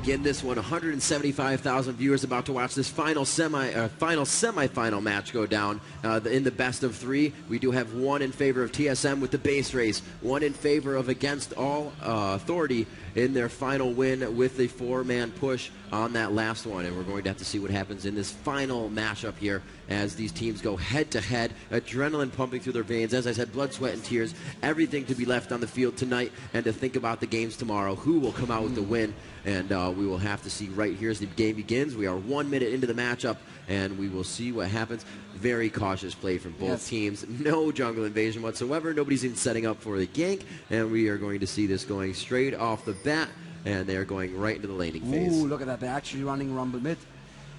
begin this one. 175,000 viewers about to watch this final semifinal match go down in the best of three. We do have one in favor of TSM with the base race, one in favor of Against All Authority in their final win with the four-man push on that last one. And we're going to have to see what happens in this final matchup here as these teams go head-to-head, adrenaline pumping through their veins. As I said, blood, sweat, and tears, everything to be left on the field tonight and to think about the games tomorrow. Who will come out with the win? And we will have to see right here as the game begins. We are 1 minute into the matchup, and we will see what happens. Very cautious play from both teams. No jungle invasion whatsoever. Nobody's even setting up for the gank, and we are going to see this going straight off the bat, and they're going right into the laning phase. Ooh, look at that. They're actually running Rumble mid.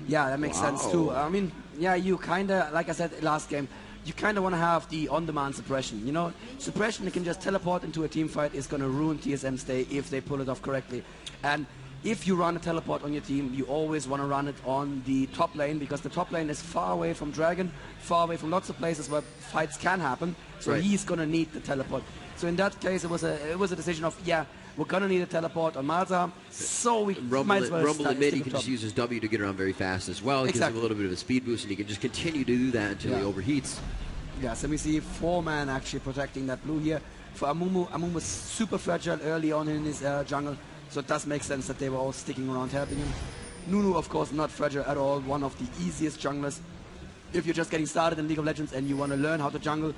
Yeah, that makes sense too. I mean, yeah, you kind of, like I said last game, you kind of want to have the on-demand suppression. You know, suppression that can just teleport into a team fight is going to ruin TSM's day if they pull it off correctly. And if you run a teleport on your team, you always want to run it on the top lane, because the top lane is far away from Dragon, far away from lots of places where fights can happen. So he's going to need the teleport. So in that case, it was a decision of, yeah, we're going to need a teleport on Malta, so we might as well Rumble in mid, he can just use his W to get around very fast as well. It gives him a little bit of a speed boost, and he can just continue to do that until he overheats. Yeah, so we see four-man actually protecting that blue here. For aAaA, aAaA was super fragile early on in his jungle, so it does make sense that they were all sticking around helping him. Nunu, of course, not fragile at all, one of the easiest junglers. If you're just getting started in League of Legends and you want to learn how to jungle,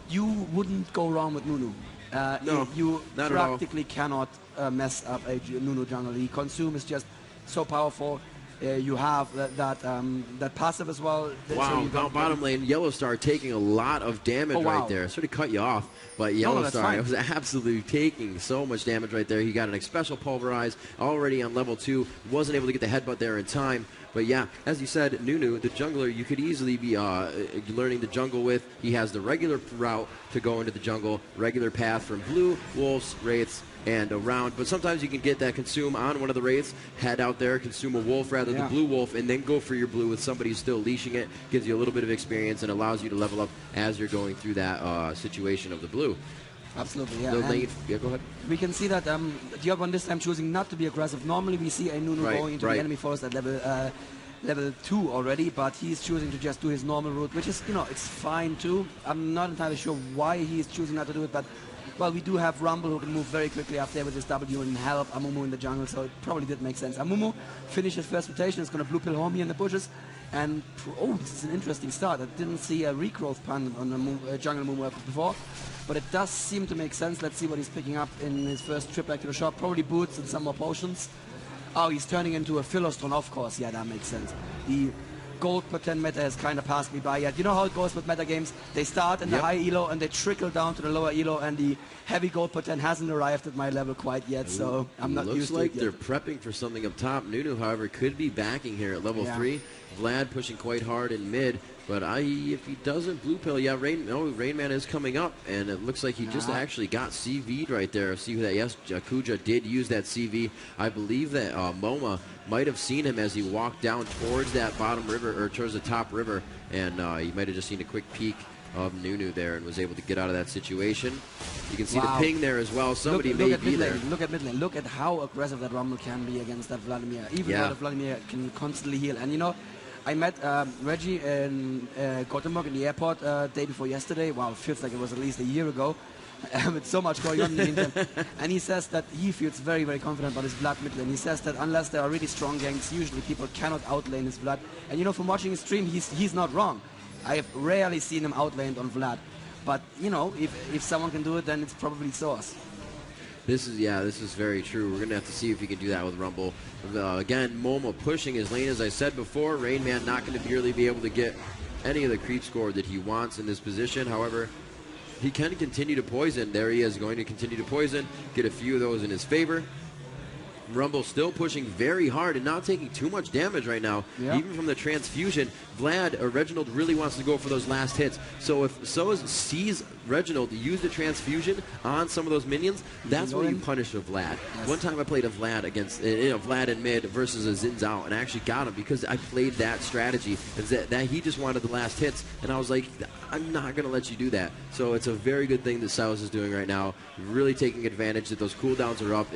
you wouldn't go wrong with Nunu. No, you practically cannot mess up a Nunu jungle. The consume is just so powerful. You have that passive as well. Wow, so bottom lane, Yellow Star taking a lot of damage right there. Sort of cut you off, but Yellow Star was absolutely taking so much damage right there. He got an special pulverize already on level 2. Wasn't able to get the headbutt there in time. But yeah, as you said, Nunu, the jungler, you could easily be learning the jungle with. He has the regular route to go into the jungle, regular path from blue, wolves, wraiths, and around. But sometimes you can get that consume on one of the wraiths, head out there, consume a wolf, rather the blue wolf, and then go for your blue with somebody who's still leashing it. Gives you a little bit of experience and allows you to level up as you're going through that situation of the blue. Absolutely, yeah. Yeah, go ahead. We can see that Diogon this time choosing not to be aggressive. Normally we see a Nunu going into the enemy forest at level 2 already, but he's choosing to just do his normal route, which is, you know, it's fine too. I'm not entirely sure why he's choosing not to do it, but well, we do have Rumble who can move very quickly up there with his W and help aAaA in the jungle, so it probably did make sense. aAaA finished his first rotation, is going to blue pill home here in the bushes, and oh, this is an interesting start. I didn't see a regrowth pan on a jungle moonwalk before, but it does seem to make sense. Let's see what he's picking up in his first trip back to the shop. Probably boots and some more potions. Oh, he's turning into a Philostron, of course. Yeah, that makes sense. The gold per 10 meta has kind of passed me by yet. You know how it goes with meta games? They start in the high elo and they trickle down to the lower elo, and the heavy gold per 10 hasn't arrived at my level quite yet, so I'm not used to it yet. Looks like they're prepping for something up top. Nunu, however, could be backing here at level 3. Vlad pushing quite hard in mid, but if he doesn't blue pill, Rain Man is coming up, and it looks like he just actually got CV'd right there. See that? Yes, Kuja did use that CV. I believe that MoMA might have seen him as he walked down towards that bottom river, or towards the top river, and he might have just seen a quick peek of Nunu there and was able to get out of that situation. You can see the ping there as well. Somebody may be there. Look at mid lane. Look at how aggressive that Rumble can be against that Vladimir. Even though the Vladimir can constantly heal. And you know, I met Reggie in Gothenburg in the airport day before yesterday. Wow, it feels like it was at least a year ago. With so much going on in the meantime. And he says that he feels very, very confident about his Vlad mid lane. He says that unless there are really strong ganks, usually people cannot outlane his Vlad. And you know, from watching his stream, he's not wrong. I have rarely seen him outlaned on Vlad. But, you know, if someone can do it, then it's probably Source. This is very true. We're going to have to see if he can do that with Rumble. Again, MoMA pushing his lane, as I said before. Rain Man not going to really be able to get any of the creep score that he wants in this position. However, he can continue to poison. There he is, going to continue to poison, get a few of those in his favor. Rumble still pushing very hard and not taking too much damage right now, even from the transfusion. Reginald really wants to go for those last hits. So if sees Reginald used a transfusion on some of those minions, that's where you punish a Vlad. Yes. One time I played a Vlad against Vlad in mid versus a Xin Zhao, and I actually got him because I played that strategy. That he just wanted the last hits, and I was like, I'm not going to let you do that. So it's a very good thing that Silas is doing right now, really taking advantage that those cooldowns are up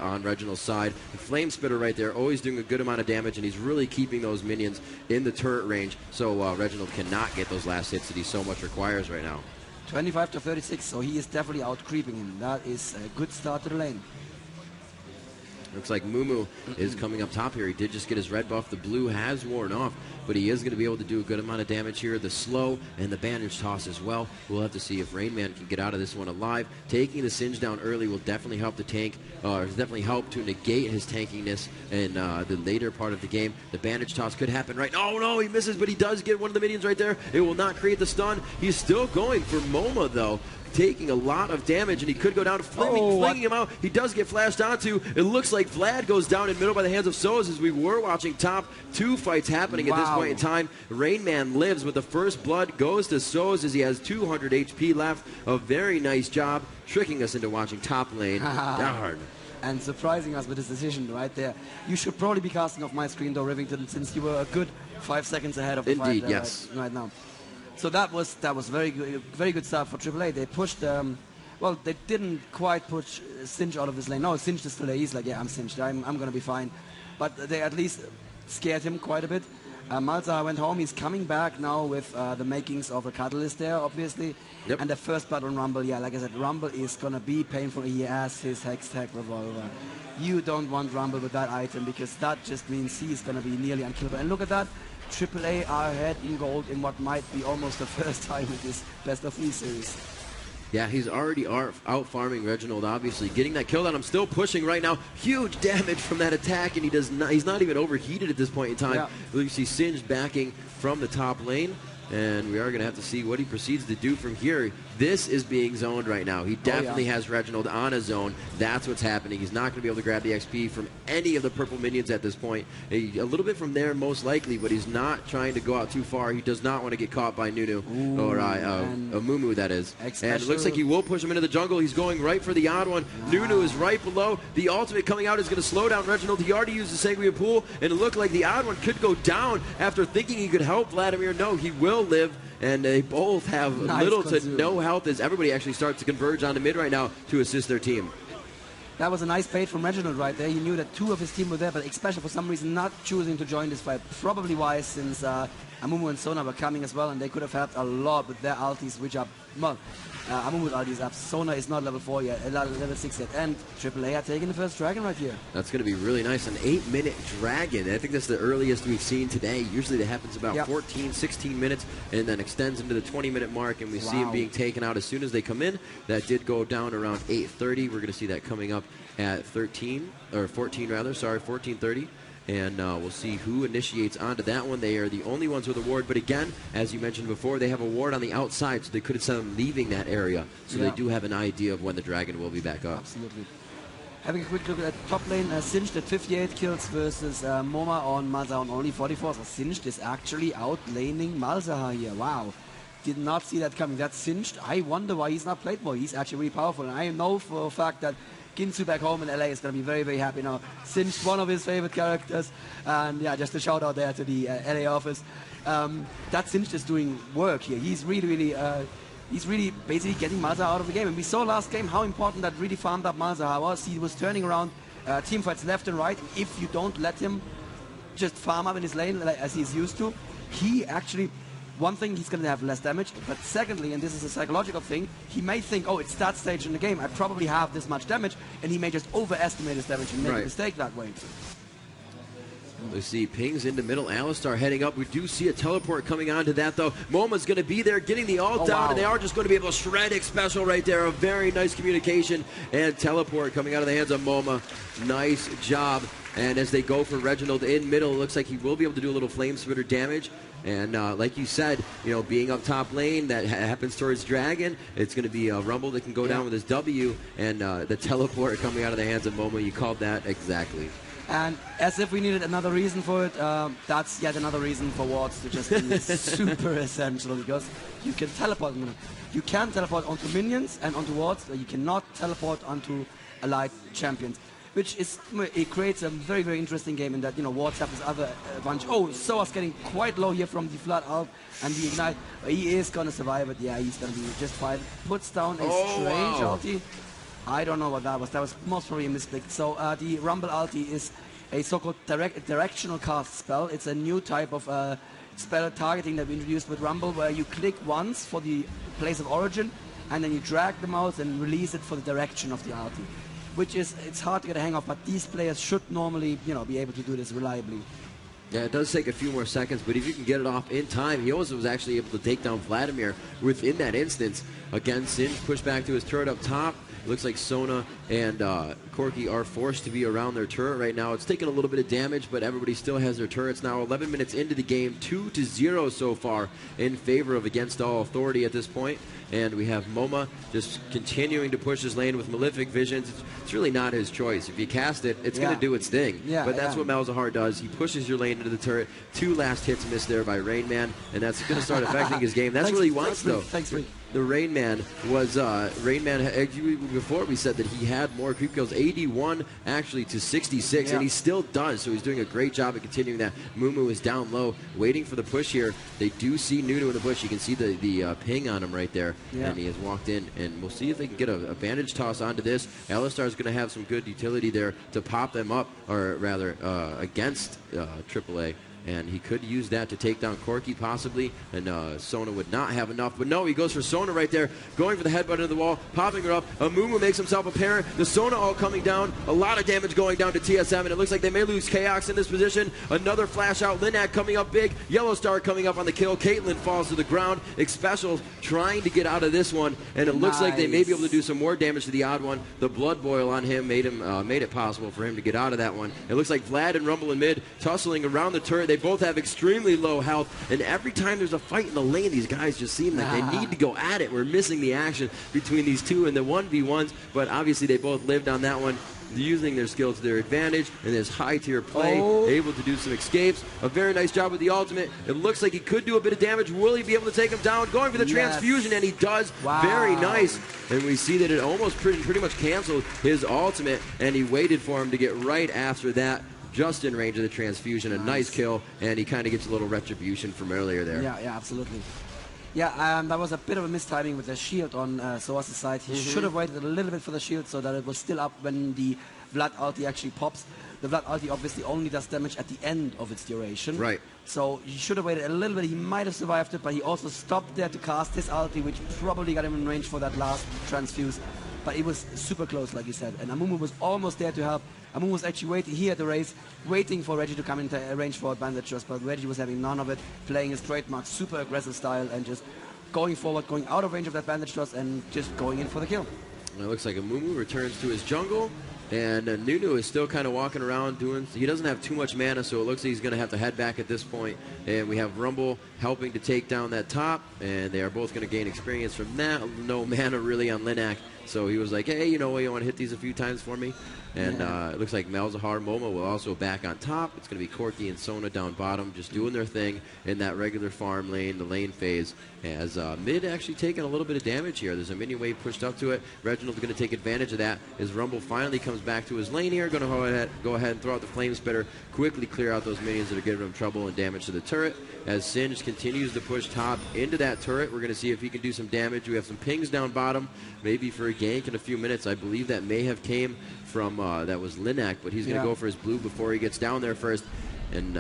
on Reginald's side. The Flame Spitter right there, always doing a good amount of damage, and he's really keeping those minions in the turret range, so Reginald cannot get those last hits that he so much requires right now. 25 to 36, so he is definitely out creeping him. That is a good start to the lane. Looks like Mumu is coming up top here. He did just get his red buff. The blue has worn off, but he is going to be able to do a good amount of damage here. The slow and the bandage toss as well. We'll have to see if Rain Man can get out of this one alive. Taking the Singe down early will definitely help the tank, or definitely help to negate his tankiness in the later part of the game. The bandage toss could happen right. Oh no, he misses, but he does get one of the minions right there. It will not create the stun. He's still going for Moma though, taking a lot of damage, and he could go down, flinging him out. He does get flashed onto. It looks like Vlad goes down in middle by the hands of Soz as we were watching top two fights happening at this point in time. Rain Man lives, but the first blood goes to Soz as he has 200 HP left. A very nice job tricking us into watching top lane. Darn. And surprising us with his decision right there. You should probably be casting off my screen though, Rivington, since you were a good 5 seconds ahead of the fight. Indeed, yes. Right now. So that was very good start for AAA. They pushed, well, they didn't quite push Singe out of his lane. No, Singe is still there. He's like, yeah, I'm Singed. I'm going to be fine. But they at least scared him quite a bit. Malzahar went home. He's coming back now with the makings of a catalyst there, obviously. Yep. And the first blood on Rumble, yeah, like I said, Rumble is going to be painful. He has his Hextech revolver. You don't want Rumble with that item because that just means he's going to be nearly unkillable. And look at that. AAA are ahead in gold in what might be almost the first time in this best of 3 series. Yeah, he's already out farming Reginald, obviously. Getting that kill down. I'm still pushing right now. Huge damage from that attack, and he's not even overheated at this point in time. Yeah. You see Singe backing from the top lane, and we are going to have to see what he proceeds to do from here. This is being zoned right now. He definitely has Reginald on a zone. That's what's happening. He's not going to be able to grab the XP from any of the purple minions at this point. A little bit from there, most likely, but he's not trying to go out too far. He does not want to get caught by Nunu, or Mumu, that is. And it looks like he will push him into the jungle. He's going right for the odd one. Wow. Nunu is right below. The ultimate coming out is going to slow down Reginald. He already used the Sanguine Pool, and it looked like the odd one could go down after thinking he could help Vladimir. No, he will live. And they both have little to no health as everybody actually starts to converge onto mid right now to assist their team. That was a nice bait from Reginald right there. He knew that 2 of his team were there, but especially for some reason not choosing to join this fight. Probably wise, since Amumu and Sona were coming as well, and they could have helped a lot with their ultis, which are, well, Amumu's ulti is up. Sona is not level 4 yet, level 6 yet, and AAA are taking the first dragon right here. That's going to be really nice. An 8-minute dragon. I think that's the earliest we've seen today. Usually that happens about 14, 16 minutes, and then extends into the 20-minute mark, and we see him being taken out as soon as they come in. That did go down around 8:30. We're going to see that coming up at 14 rather, sorry, 14:30. And we'll see who initiates onto that one. They are the only ones with a ward. But again, as you mentioned before, they have a ward on the outside, so they could have said them leaving that area. So they do have an idea of when the dragon will be back up. Absolutely. Having a quick look at top lane, Singed at 58 kills versus Moma on Malzahar on only 44. So Singed is actually outlaning Malzahar here. Wow. Did not see that coming. That's Singed. I wonder why he's not played more. He's actually really powerful. And I know for a fact that Ginsu back home in LA is going to be very, very happy now. Singed, one of his favorite characters. And yeah, just a shout out there to the LA office. That Singed is doing work here. He's really basically getting Malzahar out of the game. And we saw last game how important that really farmed up Malzahar was. He was turning around team fights left and right. If you don't let him just farm up in his lane as he's used to, he actually... One thing, he's going to have less damage, but secondly, and this is a psychological thing, he may think, oh, it's that stage in the game, I probably have this much damage, and he may just overestimate his damage and make a mistake that way. We see pings into middle. Alistar heading up. We do see a teleport coming onto that, though. Moma's going to be there getting the ult down, and they are just going to be able to shred it special right there. A very nice communication and teleport coming out of the hands of Moma. Nice job. And as they go for Reginald in middle, it looks like he will be able to do a little flame spitter damage. And like you said, you know, being up top lane, that happens towards Dragon. It's going to be a Rumble that can go down with his W, and the teleport coming out of the hands of Moma. You called that exactly. And as if we needed another reason for it, that's yet another reason for wards to just be super essential, because you can teleport. You can teleport onto minions and onto wards, but you cannot teleport onto allied champions, which is, it creates a very, very interesting game in that, you know, wards have this other advantage. Oh, Soa's getting quite low here from the Flood ult and the Ignite. He is going to survive it. Yeah, he's going to be just fine. Puts down a strange ulti. I don't know what that was. That was most probably a misclick. So the Rumble ulti is a so-called directional cast spell. It's a new type of spell targeting that we introduced with Rumble, where you click once for the place of origin, and then you drag the mouse and release it for the direction of the ulti. Which is, it's hard to get a hang of, but these players should normally, you know, be able to do this reliably. Yeah, it does take a few more seconds, but if you can get it off in time, he also was actually able to take down Vladimir within that instance. Again, Singe pushed back to his turret up top. It looks like Sona and Corki are forced to be around their turret right now. It's taken a little bit of damage, but everybody still has their turrets now. 11 minutes into the game, 2-0 so far in favor of Against All Authority at this point. And we have MoMA just continuing to push his lane with Malefic Visions. It's really not his choice. If you cast it, it's going to do its thing. But that's what Malzahar does. He pushes your lane into the turret. 2 last hits missed there by Rain Man, and that's going to start affecting his game. That's what he wants, though. Thanks, Rick. The Rain Man was, before we said that he had more creep kills, 81 actually to 66, and he still does, so he's doing a great job at continuing that. Mumu is down low, waiting for the push here. They do see Nunu in the bush. You can see the ping on him right there, and he has walked in, and we'll see if they can get a bandage toss onto this. Alistar is going to have some good utility there to pop them up, or rather, against AAA. And he could use that to take down Corki possibly, and Sona would not have enough. But no, he goes for Sona right there, going for the headbutt into the wall, popping her up. Amumu makes himself apparent. The Sona all coming down. A lot of damage going down to TSM, and it looks like they may lose Chaos in this position. Another flash out. Linak coming up big. Yellow Star coming up on the kill. Caitlyn falls to the ground. Xpecial trying to get out of this one, and it looks like they may be able to do some more damage to the odd one. The blood boil on him made it possible for him to get out of that one. It looks like Vlad and Rumble in mid, tussling around the turret. They both have extremely low health, and every time there's a fight in the lane, these guys just seem like they need to go at it. We're missing the action between these two in the 1v1s, but obviously they both lived on that one, using their skills to their advantage, and this high-tier play, able to do some escapes. A very nice job with the ultimate. It looks like he could do a bit of damage. Will he be able to take him down? Going for the transfusion, and he does. Very nice. And we see that it almost pretty much canceled his ultimate, and he waited for him to get right after that, just in range of the transfusion. A nice kill, and he kind of gets a little retribution from earlier there. Yeah, absolutely. Yeah, that was a bit of a mistiming with the shield on Soa's side. He should have waited a little bit for the shield so that it was still up when the Vlad ulti actually pops. The Vlad ulti obviously only does damage at the end of its duration. Right. So he should have waited a little bit. He might have survived it, but he also stopped there to cast his ulti, which probably got him in range for that last transfuse. But it was super close, like you said. And Amumu was almost there to help. Amumu was actually waiting here at the race, waiting for Reggie to come into range for advantage, but Reggie was having none of it, playing his trademark super aggressive style and just going forward, going out of range of that bandage toss and just going in for the kill. And it looks like Amumu returns to his jungle, and Nunu is still kind of walking around doing. He doesn't have too much mana, so it looks like he's going to have to head back at this point. And we have Rumble helping to take down that top, and they are both going to gain experience from that. No mana really on Linak, so he was like, hey, you know what, you want to hit these a few times for me? And it looks like Malzahar, MoMA will also back on top. It's going to be Corki and Sona down bottom, just doing their thing in that regular farm lane, the lane phase. As mid actually taking a little bit of damage here. There's a minion wave pushed up to it. Reginald's going to take advantage of that as Rumble finally comes back to his lane here. Going to go ahead and throw out the flame spitter, quickly clear out those minions that are giving him trouble and damage to the turret. As Singe continues to push top into that turret, we're going to see if he can do some damage. We have some pings down bottom, maybe for a gank in a few minutes. I believe that may have came from, that was Linak, but he's going to go for his blue before he gets down there first. And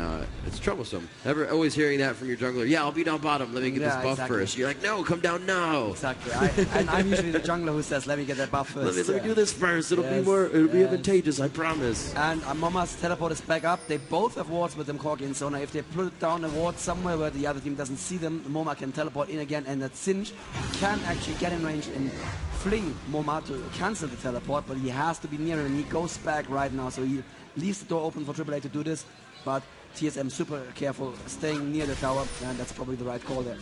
it's troublesome. Always hearing that from your jungler. Yeah, I'll be down bottom. Let me get this buff first. You're like, no, come down now. Exactly. And I'm usually the jungler who says, let me get that buff first. Let me do this first. It'll be more. It'll be advantageous. I promise. And MoMA's teleport is back up. They both have wards with them, Corki and Sona. If they put down a ward somewhere where the other team doesn't see them, MoMA can teleport in again, and that Singe can actually get in range and fling MoMA to cancel the teleport. But he has to be near it, and he goes back right now. So he leaves the door open for AAA to do this. But TSM super careful, staying near the tower, and that's probably the right call there.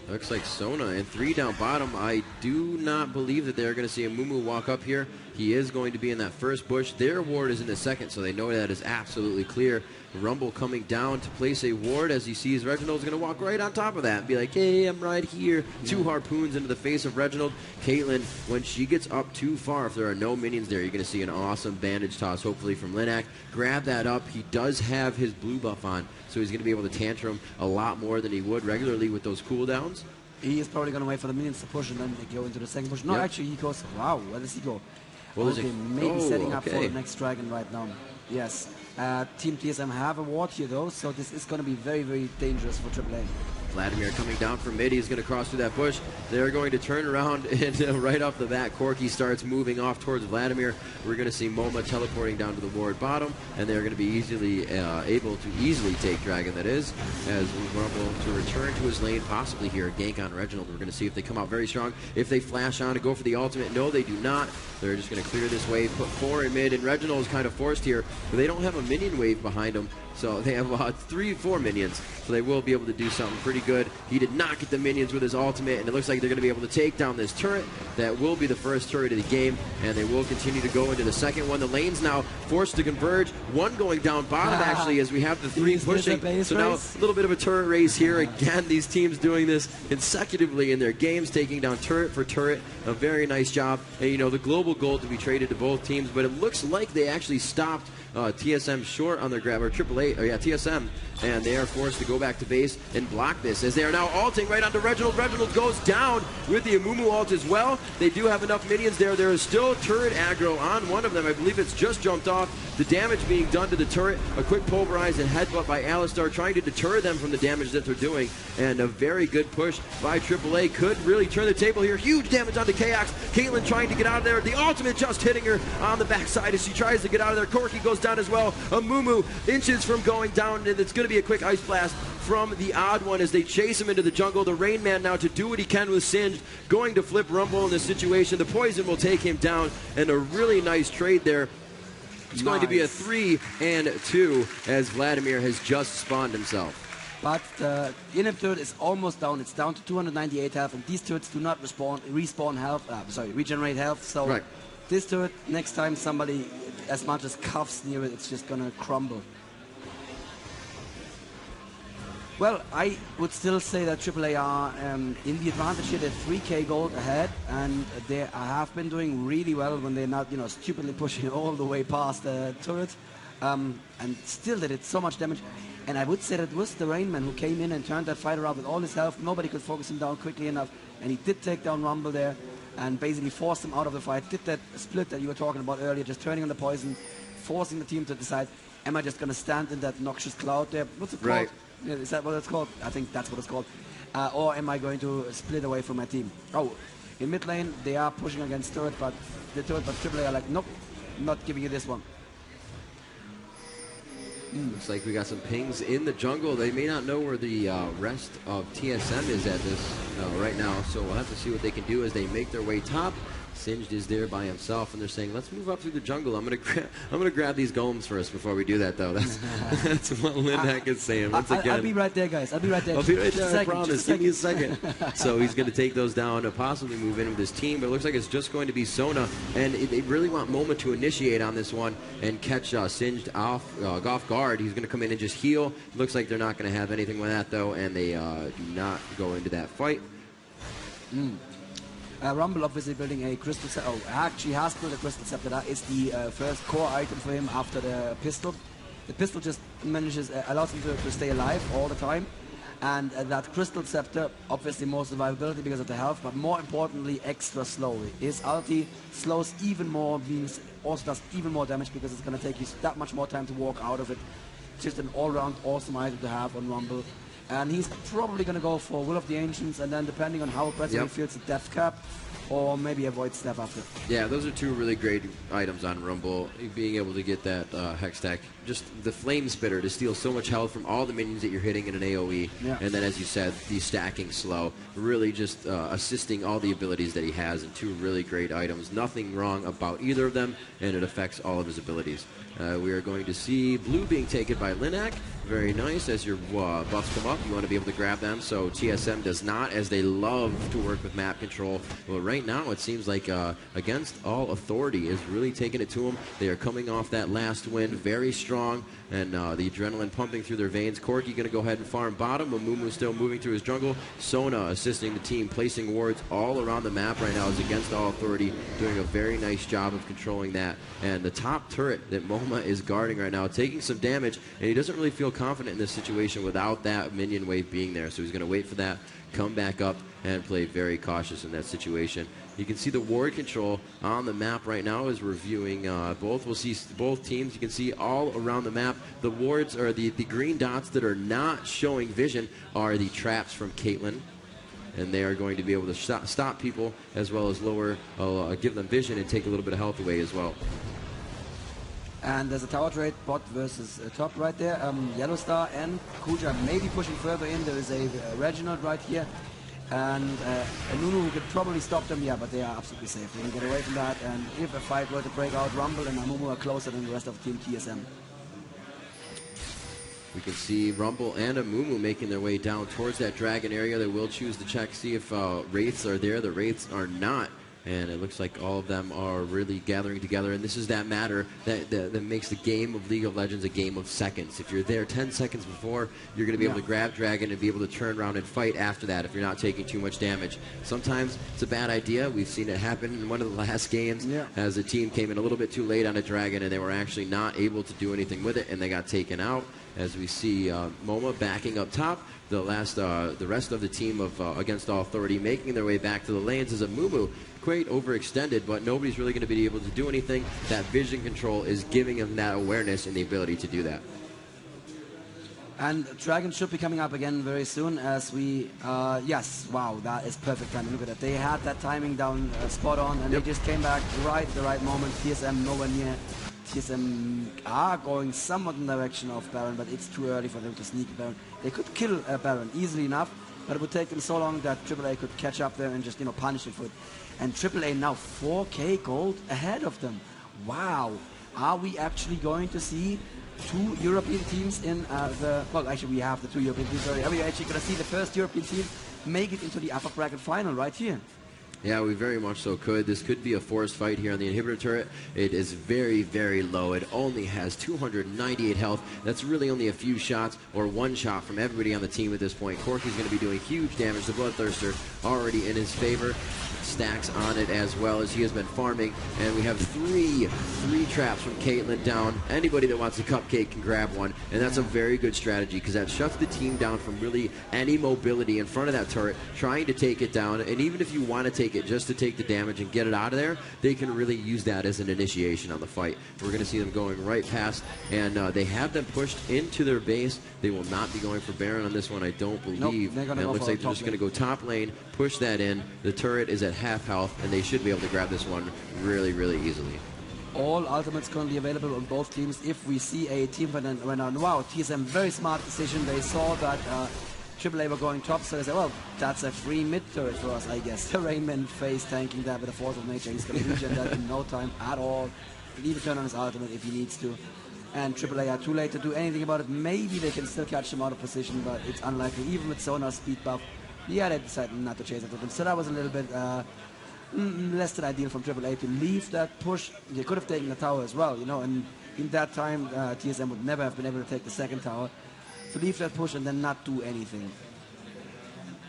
Looks like Sona and 3 down bottom. I do not believe that they're going to see a Mumu walk up here. He is going to be in that first bush. Their ward is in the second, so they know that is absolutely clear. Rumble coming down to place a ward as he sees Reginald's going to walk right on top of that and be like, hey, I'm right here. Yeah. 2 harpoons into the face of Reginald. Caitlyn, when she gets up too far, if there are no minions there, you're going to see an awesome bandage toss, hopefully from Linak. Grab that up. He does have his blue buff on, so he's going to be able to tantrum a lot more than he would regularly with those cooldowns. He is probably going to wait for the minions to push and then they go into the second push. No, actually, he goes, wow, where does he go? Well, okay, maybe setting up for the next dragon right now. Yes. Team TSM have a ward here, though, so this is going to be very, very dangerous for AAA. Vladimir coming down from mid. He's going to cross through that bush. They're going to turn around, and right off the bat, Corki starts moving off towards Vladimir. We're going to see MoMA teleporting down to the ward bottom, and they're going to be easily able to easily take Dragon, that is, as Rumble to return to his lane, possibly here, gank on Reginald. We're going to see if they come out very strong. If they flash on to go for the ultimate, no, they do not. They're just going to clear this wave, put 4 in mid, and Reginald is kind of forced here, but they don't have a minion wave behind them. So they have 3-4 minions, so they will be able to do something pretty good. He did not get the minions with his ultimate, and it looks like they're going to be able to take down this turret. That will be the first turret of the game, and they will continue to go into the second one. The lane's now forced to converge. 1 going down bottom, actually, as we have the 3 pushing. So now a little bit of a turret race here. Again, these teams doing this consecutively in their games, taking down turret for turret. A very nice job. And, you know, the global gold to be traded to both teams, but it looks like they actually stopped TSM short on their grab, or TSM, and they are forced to go back to base and block this as they are now ulting right onto Reginald. Reginald goes down with the Amumu ult as well. They do have enough minions there. There is still turret aggro on one of them. I believe it's just jumped off. The damage being done to the turret. A quick pulverize and headbutt by Alistar, trying to deter them from the damage that they're doing. And a very good push by AAA could really turn the table here. Huge damage onto Kaox. Caitlyn trying to get out of there. The ultimate just hitting her on the backside as she tries to get out of there. Corki goes down as well. Amumu inches from going down, and it's going to be a quick ice blast from the odd one as they chase him into the jungle. The Rain Man now to do what he can with Singed, going to flip Rumble in this situation. The poison will take him down, and a really nice trade there. It's going to be a 3-2 as Vladimir has just spawned himself. But the inhib turret is almost down. It's down to 298 health, and these turrets do not regenerate health. So this turret, next time somebody as much as cuffs near it, it's just gonna crumble. Well, I would still say that AAA are in the advantage here. They're 3k gold ahead, and they have been doing really well when they're not, stupidly pushing all the way past the turret. And still they did so much damage. And I would say that it was the Rainman who came in and turned that fight around with all his health. Nobody could focus him down quickly enough, and he did take down Rumble there and basically forced him out of the fight. Did that split that you were talking about earlier, just turning on the poison, forcing the team to decide, am I just going to stand in that noxious cloud there? What's it called? Right. Yeah, is that what it's called? I think that's what it's called. Or am I going to split away from my team? Oh, in mid lane, they are pushing against turret, but AAA are like, nope, not giving you this one. Looks like we got some pings in the jungle. They may not know where the rest of TSM is at this right now, so we'll have to see what they can do as they make their way top. Singed is there by himself, and they're saying, let's move up through the jungle. I'm gonna grab these golems first before we do that, though. That's what Dreamhack is saying. Once again, I'll be right there, guys. I'll be right there. I'll be right there, I promise. Give me a second. So he's going to take those down and possibly move in with his team, but it looks like it's just going to be Sona, and they really want MoMA to initiate on this one and catch Singed off guard. He's going to come in and just heal. Looks like they're not going to have anything with that, though, and they do not go into that fight. Rumble obviously building a crystal scepter. Oh, actually has built a crystal scepter. That is the first core item for him after the pistol. The pistol just allows him to stay alive all the time. And that crystal scepter, obviously more survivability because of the health, but more importantly, extra slow. His ulti slows even more, means also does even more damage because it's going to take you that much more time to walk out of it. Just an all-round awesome item to have on Rumble. And he's probably going to go for Will of the Ancients, and then depending on how aggressive he feels the death cap, or maybe avoid step after. Yeah, those are two really great items on Rumble. Being able to get that Hex Stack, just the Flame Spitter to steal so much health from all the minions that you're hitting in an AoE, and then as you said, the stacking slow, really just assisting all the abilities that he has, and two really great items. Nothing wrong about either of them, and it affects all of his abilities. We are going to see blue being taken by Linak. Very nice. As your buffs come up, you want to be able to grab them, so TSM does not, as they love to work with map control. Well, right now it seems like Against All Authority is really taking it to them. They are coming off that last win very strong, and the adrenaline pumping through their veins. Corki going to go ahead and farm bottom. Mumu still moving through his jungle. Sona assisting the team, placing wards all around the map right now as Against All Authority doing a very nice job of controlling that. And the top turret that MoMA is guarding right now, taking some damage, and he doesn't really feel confident in this situation without that minion wave being there. So he's going to wait for that, come back up, and play very cautious in that situation. You can see the ward control on the map right now is reviewing both. We'll see both teams. You can see all around the map. The wards, or the green dots that are not showing vision, are the traps from Caitlyn. And they are going to be able to stop people as well as lower, give them vision and take a little bit of health away as well. And there's a tower trade, bot versus top right there. Yellow Star and Kuja maybe pushing further in. There is a Reginald right here. And a Nunu who could probably stop them, but they are absolutely safe. They can get away from that. And if a fight were to break out, Rumble and Amumu are closer than the rest of Team TSM. We can see Rumble and Amumu making their way down towards that dragon area. They will choose to check, see if Wraiths are there. The Wraiths are not. And it looks like all of them are really gathering together. And this is that matter that makes the game of League of Legends a game of seconds. If you're there 10 seconds before, you're going to be able to grab Dragon and be able to turn around and fight after that if you're not taking too much damage. Sometimes it's a bad idea. We've seen it happen in one of the last games as a team came in a little bit too late on a Dragon and they were actually not able to do anything with it and they got taken out. As we see MoMA backing up top, the rest of the team of Against All Authority making their way back to the lanes as Amumu quite overextended, but nobody's really going to be able to do anything. That vision control is giving him that awareness and the ability to do that. And Dragon should be coming up again very soon as we, yes, wow, that is perfect timing. Look at that. They had that timing down spot on and they just came back right at the right moment. TSM nowhere near. TSM are going somewhat in the direction of Baron, but it's too early for them to sneak Baron. They could kill Baron easily enough, but it would take them so long that aAA could catch up there and just, punish it for it. And aAA now 4K gold ahead of them. Wow. Are we actually going to see two European teams in well, actually we have the two European teams already. Are we actually going to see the first European team make it into the upper bracket final right here? Yeah, we very much so could. This could be a forced fight here on the inhibitor turret. It is very, very low. It only has 298 health. That's really only a few shots or one shot from everybody on the team at this point. Corki's going to be doing huge damage. The Bloodthirster already in his favor. Stacks on it as well as he has been farming. And we have three traps from Caitlyn down. Anybody that wants a cupcake can grab one. And that's a very good strategy because that shuts the team down from really any mobility in front of that turret, trying to take it down. And even if you want to take it just to take the damage and get it out of there, they can really use that as an initiation on the fight. We're going to see them going right past, and they have them pushed into their base. They will not be going for Baron on this one, I don't believe. Nope, and it looks like they're just going to go top lane, push that in. The turret is at half health, and they should be able to grab this one really, really easily. All ultimates currently available on both teams. If we see a team when on, wow, TSM, very smart decision. They saw that AAA were going top, so they said, well, that's a free mid turret for us, I guess. The Raymond face tanking that with a force of nature. He's going to regen that in no time at all. He'll even turn on his ultimate if he needs to. And AAA are too late to do anything about it. Maybe they can still catch him out of position, but it's unlikely. Even with Sona's speed buff, they decided not to chase it with him. So that was a little bit less than ideal from AAA to leave that push. They could have taken the tower as well, and in that time, TSM would never have been able to take the second tower. To leave that push and then not do anything.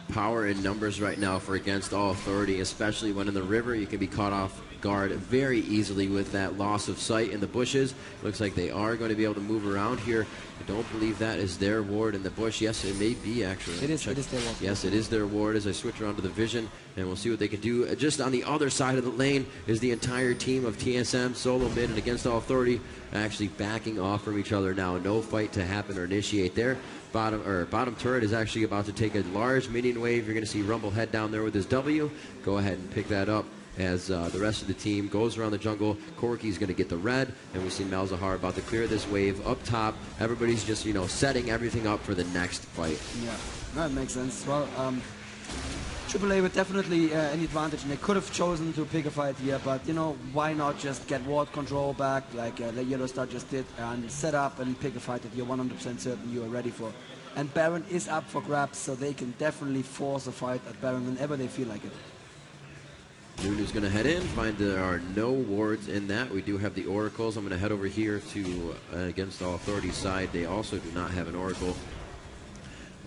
Power in numbers right now for Against All Authority, especially when in the river you can be caught off guard very easily with that loss of sight in the bushes. Looks like they are going to be able to move around here. I don't believe that is their ward in the bush. Yes, it may be, actually. It is their ward. Yes, it is their ward as I switch around to the vision, and we'll see what they can do. Just on the other side of the lane is the entire team of TSM, solo mid, and Against All Authority actually backing off from each other now. No fight to happen or initiate there. Bottom turret is actually about to take a large minion wave. You're going to see Rumble head down there with his W. Go ahead and pick that up as the rest of the team goes around the jungle. Corky's going to get the red, and we see Malzahar about to clear this wave up top. Everybody's just, you know, setting everything up for the next fight. Yeah, that makes sense. Well, aAA with definitely an advantage, and they could have chosen to pick a fight here, but, you know, why not just get ward control back like the Yellow Star just did, and set up and pick a fight that you're 100% certain you are ready for. And Baron is up for grabs, so they can definitely force a fight at Baron whenever they feel like it. Nunu's going to head in, find there are no wards in that. We do have the oracles. I'm going to head over here to Against All Authority side. They also do not have an oracle.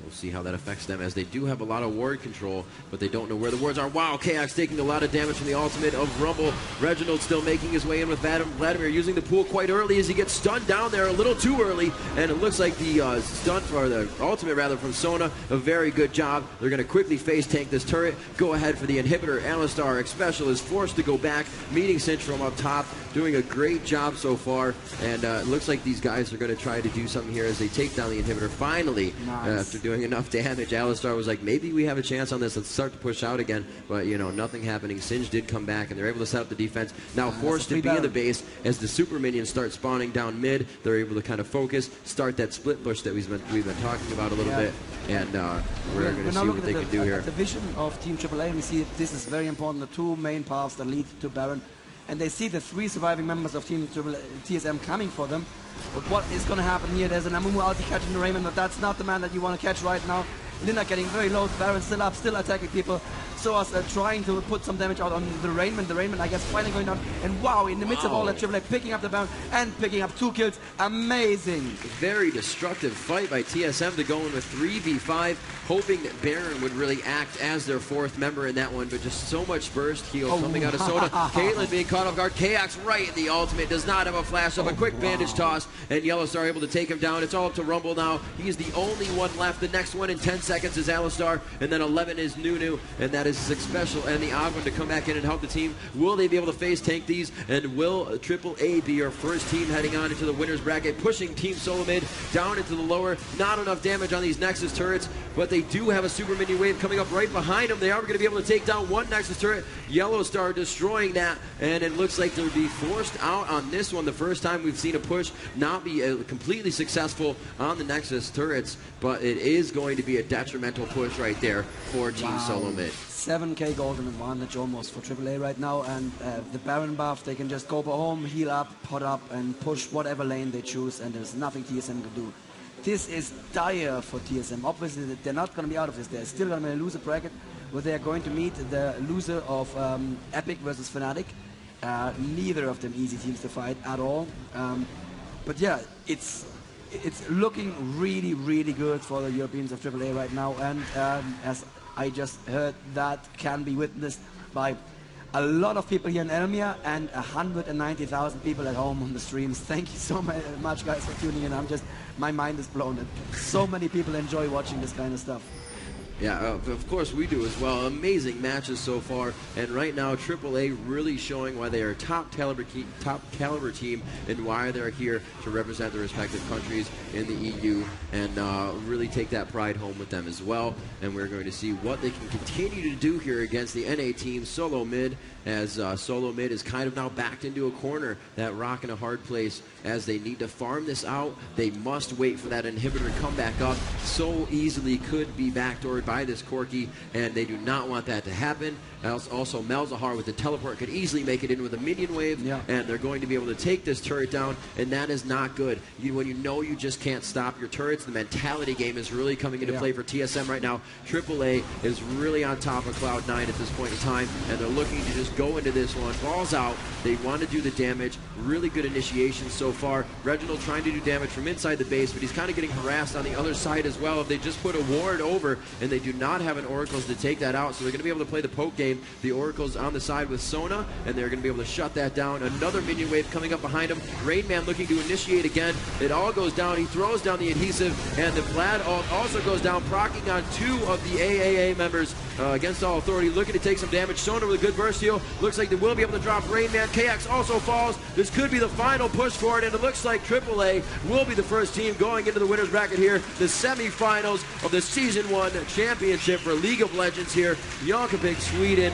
We'll see how that affects them, as they do have a lot of ward control, but they don't know where the wards are. Wow, Chaos taking a lot of damage from the ultimate of Rumble. Reginald still making his way in with Vladimir, using the pool quite early as he gets stunned down there a little too early, and it looks like the stun, or the ultimate rather, from Sona, a very good job. They're going to quickly face tank this turret, go ahead for the inhibitor. Alistar X-Special is forced to go back, meeting Cinch from up top, doing a great job so far, and it looks like these guys are going to try to do something here as they take down the inhibitor finally. Nice. After doing enough damage, Alistar was like, maybe we have a chance on this, let's start to push out again, but you know, nothing happening. Singe did come back, and they're able to set up the defense. Now forced to be in the base as the super minions start spawning down mid. They're able to kind of focus, start that split push that we've been talking about a little bit, and we're going to see what they can do here. The vision of Team AAA, we see this is very important, the two main paths that lead to Baron, and they see the three surviving members of Team TSM coming for them. But what is going to happen here? There's an Amumu ulti catching the Raymond, but that's not the man that you want to catch right now. Linda getting very low, Baron still up, still attacking people. Soas trying to put some damage out on the Raymond. The Raymond, I guess, finally going down. And wow, in the midst of all that, AAA picking up the Baron and picking up 2 kills. Amazing. Very destructive fight by TSM to go in with 3v5, hoping that Baron would really act as their 4th member in that one, but just so much burst heal coming out of Soda. Caitlyn being caught off guard. Kaox right in the ultimate, does not have a flash up, a quick bandage toss, and Yellowstar able to take him down. It's all up to Rumble now. He's the only one left. The next one in 10 seconds is Alistar, and then 11 is Nunu, and that is X-Special and the Agwan to come back in and help the team. Will they be able to face tank these, and will AAA be our first team heading on into the winner's bracket, pushing Team Solo Mid down into the lower? Not enough damage on these Nexus turrets, but they do have a super minion wave coming up right behind them. They are going to be able to take down one Nexus turret. Yellowstar destroying that, and it looks like they'll be forced out on this one. The first time we've seen a push not be completely successful on the Nexus turrets, but it is going to be a detrimental push right there for Team Solo Mid. 7k golden advantage almost for AAA right now, and the Baron buff, they can just go home, heal up, pot up, and push whatever lane they choose, and there's nothing TSM can do. This is dire for TSM. Obviously, they're not going to be out of this. They're still going to be a loser bracket, where they are going to meet the loser of Epic versus Fnatic. Neither of them easy teams to fight at all. But yeah, it's looking really, really good for the Europeans of AAA right now, and as I just heard, that can be witnessed by a lot of people here in Elmia and 190,000 people at home on the streams. Thank you so much, guys, for tuning in. My mind is blown, and so many people enjoy watching this kind of stuff. Yeah, of course we do as well. Amazing matches so far, and right now AAA really showing why they are top caliber team and why they're here to represent their respective countries in the EU, and really take that pride home with them as well. And we're going to see what they can continue to do here against the NA team Solo Mid, as Solo Mid is kind of now backed into a corner, that rock in a hard place, as they need to farm this out. They must wait for that inhibitor to come back up. So easily could be backdoored by this Corky, and they do not want that to happen. Also, Malzahar with the teleport could easily make it in with a minion wave, and they're going to be able to take this turret down, and that is not good. When you know you just can't stop your turrets, the mentality game is really coming into play for TSM right now. AAA is really on top of Cloud9 at this point in time, and they're looking to just go into this one. Balls out. They want to do the damage. Really good initiation so far. Reginald trying to do damage from inside the base, but he's kind of getting harassed on the other side as well. If they just put a ward over, and they do not have an Oracles to take that out, so they're going to be able to play the poke game lane. The Oracle's on the side with Sona, and they're going to be able to shut that down. Another minion wave coming up behind him. Rain Man looking to initiate again. It all goes down. He throws down the adhesive, and the Vlad ult also goes down, proccing on 2 of the aAa members against all authority, looking to take some damage. Sona with a good burst heal. Looks like they will be able to drop Rain Man. KX also falls. This could be the final push for it, and it looks like AAA will be the first team going into the winner's bracket here. The semifinals of the Season 1 championship for League of Legends here. Jönköping, Sweden.